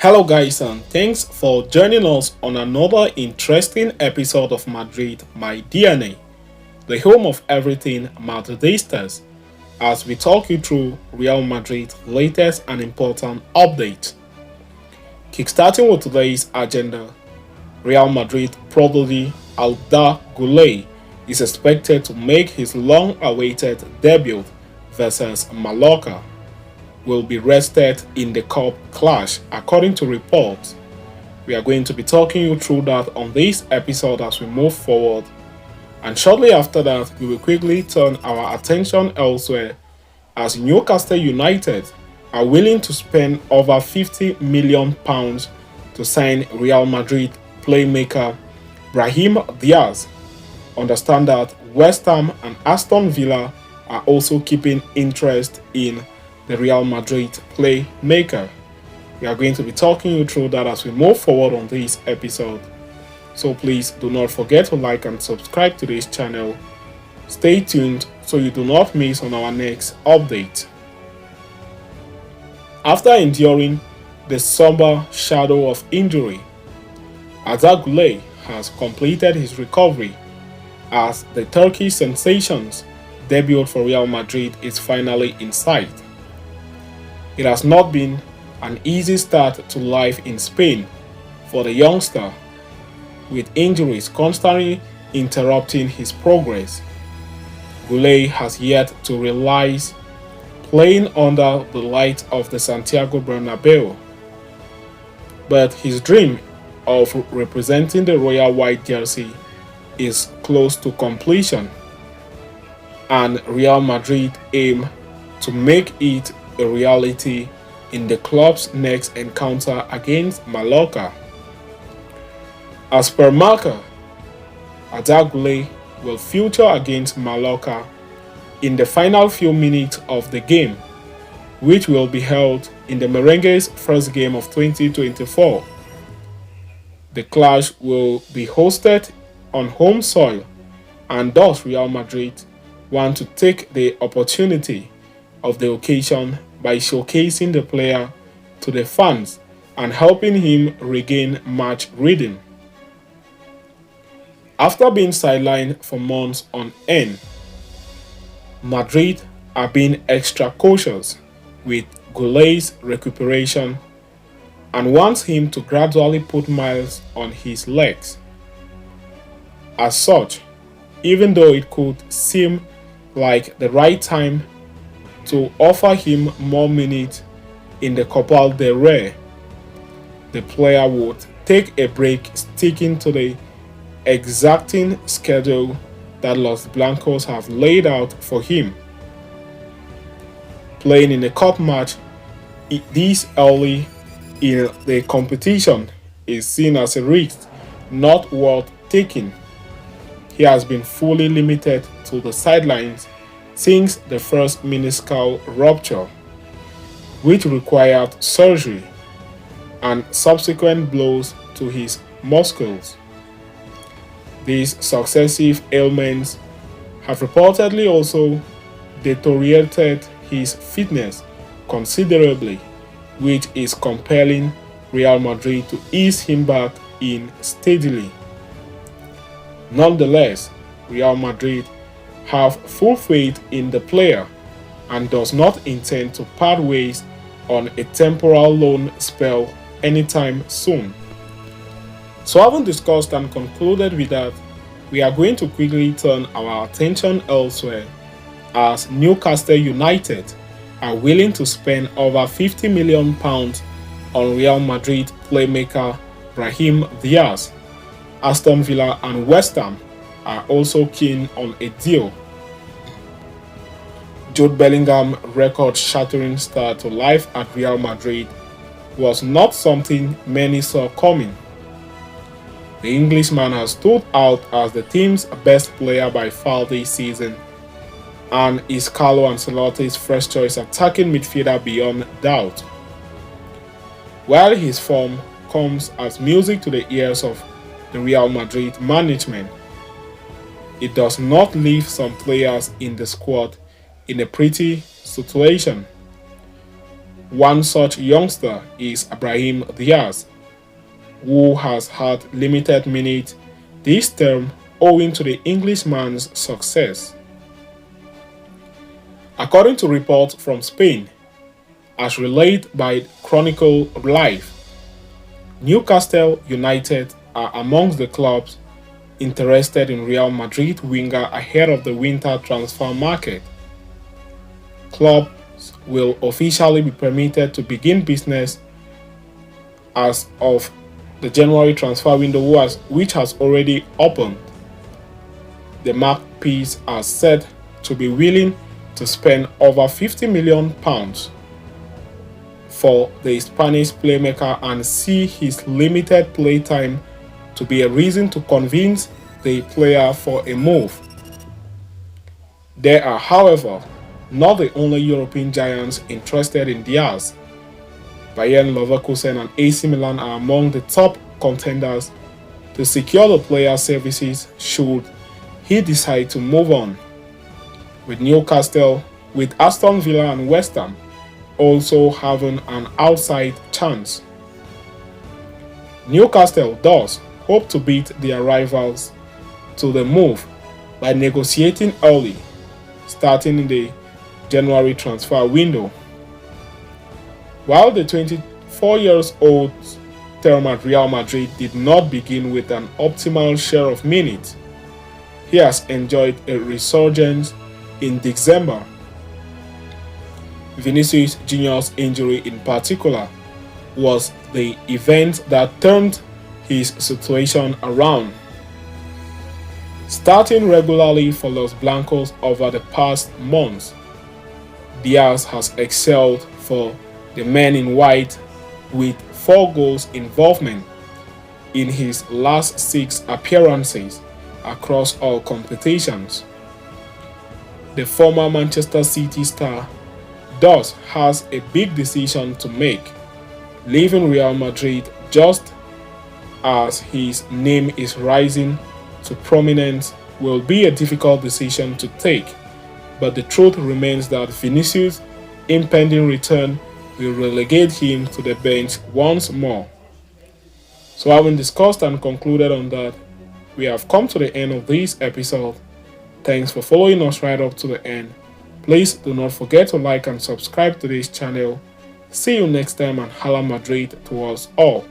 Hello, guys, and thanks for joining us on another interesting episode of Madrid, My DNA, the home of everything Madridistas, as we talk you through Real Madrid's latest and important update. Kickstarting with today's agenda, Real Madrid prodigy Arda Guler is expected to make his long-awaited debut versus Mallorca. Will be rested in the cup clash, according to reports. We are going to be talking you through that on this episode as we move forward. And shortly after that, we will quickly turn our attention elsewhere as Newcastle United are willing to spend over £50 million to sign Real Madrid playmaker Brahim Diaz. Understand that West Ham and Aston Villa are also keeping interest in the Real Madrid playmaker. We are going to be talking you through that as we move forward on this episode. So please do not forget to like and subscribe to this channel. Stay tuned so you do not miss on our next update. After enduring the somber shadow of injury, Arda Guler has completed his recovery as the Turkish sensation's debut for Real Madrid is finally in sight. It has not been an easy start to life in Spain for the youngster, with injuries constantly interrupting his progress. Guler has yet to realize playing under the light of the Santiago Bernabeu, but his dream of representing the royal white jersey is close to completion, and Real Madrid aim to make it a reality in the club's next encounter against Mallorca. As per Marca, Arda Guler will feature against Mallorca in the final few minutes of the game, which will be held in the Merengues' first game of 2024. The clash will be hosted on home soil, and thus Real Madrid want to take the opportunity of the occasion by showcasing the player to the fans and helping him regain match rhythm. After being sidelined for months on end, Madrid are being extra cautious with Guler's recuperation and wants him to gradually put miles on his legs. As such, even though it could seem like the right time to offer him more minutes in the Copa del Rey, the player would take a break, sticking to the exacting schedule that Los Blancos have laid out for him. Playing in a cup match this early in the competition is seen as a risk not worth taking. He has been fully limited to the sidelines since the first meniscal rupture, which required surgery and subsequent blows to his muscles. These successive ailments have reportedly also deteriorated his fitness considerably, which is compelling Real Madrid to ease him back in steadily. Nonetheless, Real Madrid have full faith in the player and does not intend to part ways on a temporal loan spell anytime soon. So having discussed and concluded with that, we are going to quickly turn our attention elsewhere as Newcastle United are willing to spend over £50 million on Real Madrid playmaker Brahim Diaz. Aston Villa and West Ham are also keen on a deal. Jude Bellingham record-shattering start to life at Real Madrid was not something many saw coming. The Englishman has stood out as the team's best player by far this season and is Carlo Ancelotti's first choice attacking midfielder beyond doubt. While his form comes as music to the ears of the Real Madrid management, it does not leave some players in the squad in a pretty situation. One such youngster is Brahim Diaz, who has had limited minutes this term owing to the Englishman's success. According to reports from Spain, as relayed by Chronicle Live, Newcastle United are amongst the clubs interested in Real Madrid winger ahead of the winter transfer market. Clubs will officially be permitted to begin business as of the January transfer window which has already opened. The Magpies are said to be willing to spend over £50 million for the Spanish playmaker and see his limited playtime to be a reason to convince the player for a move. They are, however, not the only European giants interested in Diaz. Bayern Leverkusen and AC Milan are among the top contenders to secure the player's services should he decide to move on, with Newcastle, with Aston Villa and West Ham also having an outside chance. Newcastle does hope to beat their rivals to the move by negotiating early, starting in the January transfer window. While the 24-year-old term at Real Madrid did not begin with an optimal share of minutes, he has enjoyed a resurgence in December. Vinicius Junior's injury in particular was the event that turned his situation around. Starting regularly for Los Blancos over the past months, Diaz has excelled for the men in white with 4 goals involvement in his last 6 appearances across all competitions. The former Manchester City star thus has a big decision to make. Leaving Real Madrid just as his name is rising to prominence will be a difficult decision to take, but the truth remains that Vinicius' impending return will relegate him to the bench once more. So having discussed and concluded on that, we have come to the end of this episode. Thanks for following us right up to the end. Please do not forget to like and subscribe to this channel. See you next time, and Hala Madrid to us all.